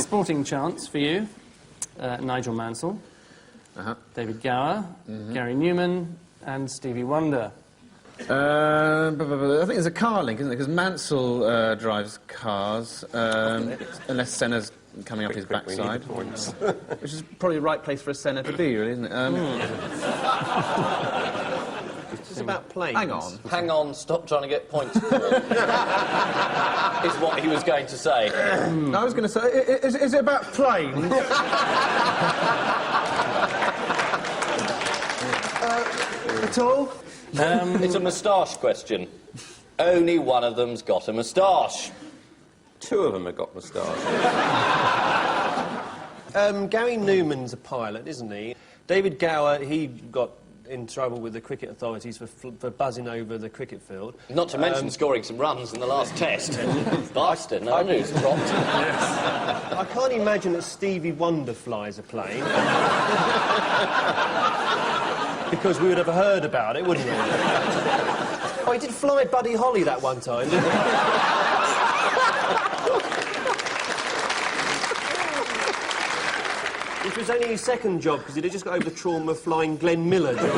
Sporting chance for you. Nigel Mansell, David Gower, Gary Numan, and Stevie Wonder. I think there's a car link, isn't it? Because Mansell drives cars, unless Senna's coming up his backside. Which is probably the right place for a Senna to be, really, isn't it? It's about planes. Hang on, stop trying to get points. Is what he was going to say. I was going to say, is it about planes? At all? It's a moustache question. Only one of them's got a moustache. Two of them have got moustache. Gary Numan's a pilot, isn't he? David Gower, he got in trouble with the cricket authorities for buzzing over the cricket field. Not to mention scoring some runs in the last test. Bastard, no news dropped. I can't imagine that Stevie Wonder flies a plane. Because we would have heard about it, wouldn't we? Oh, he did fly Buddy Holly that one time, didn't he? Which was only his second job, because he'd just got over the trauma of flying Glenn Miller. So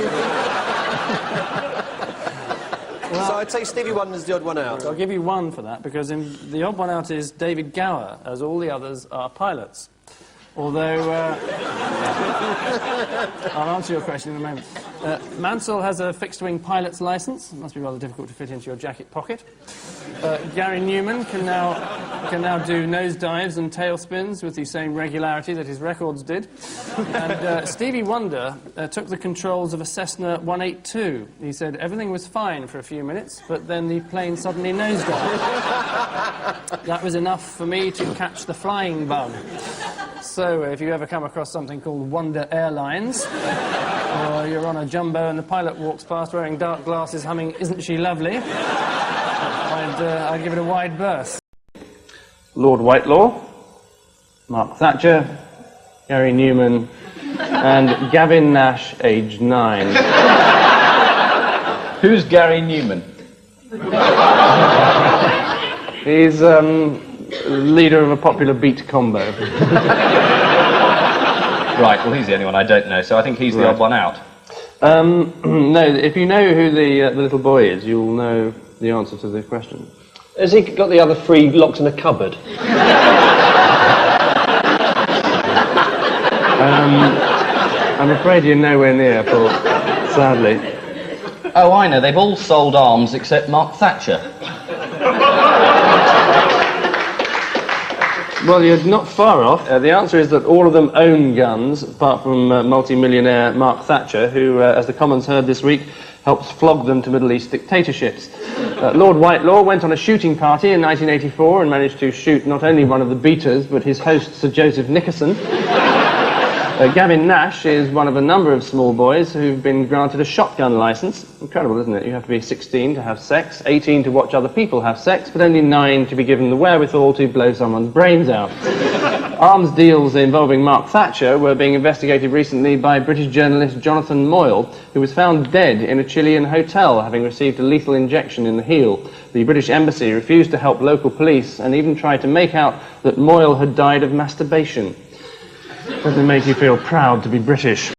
I'd say Stevie Wonder's the odd one out. I'll give you one for that, because the odd one out is David Gower, as all the others are pilots. Although, I'll answer your question in a moment. Mansell has a fixed-wing pilot's licence. It must be rather difficult to fit into your jacket pocket. Gary Numan can now do nosedives and tailspins with the same regularity that his records did. And Stevie Wonder took the controls of a Cessna 182. He said everything was fine for a few minutes, but then the plane suddenly nosedived. That was enough for me to catch the flying bug. So, if you ever come across something called Wonder Airlines, or you're on a jumbo and the pilot walks past wearing dark glasses humming "Isn't She Lovely?", I'd give it a wide berth. Lord Whitelaw, Mark Thatcher, Gary Numan, and Gavin Nash, aged 9. Who's Gary Numan? He's, leader of a popular beat combo. Right, well, he's the only one I don't know, so I think he's the odd one out. No, if you know who the little boy is, you'll know the answer to the question. Has he got the other 3 locks in a cupboard? I'm afraid you're nowhere near, Paul, sadly. Oh, I know, they've all sold arms except Mark Thatcher. Well, you're not far off. The answer is that all of them own guns, apart from multi-millionaire Mark Thatcher, who, as the Commons heard this week, helps flog them to Middle East dictatorships. Lord Whitelaw went on a shooting party in 1984 and managed to shoot not only one of the beaters, but his host, Sir Joseph Nickerson. Gavin Nash is one of a number of small boys who've been granted a shotgun licence. Incredible, isn't it? You have to be 16 to have sex, 18 to watch other people have sex, but only 9 to be given the wherewithal to blow someone's brains out. Arms deals involving Mark Thatcher were being investigated recently by British journalist Jonathan Moyle, who was found dead in a Chilean hotel, having received a lethal injection in the heel. The British Embassy refused to help local police and even tried to make out that Moyle had died of masturbation. Doesn't it make you feel proud to be British?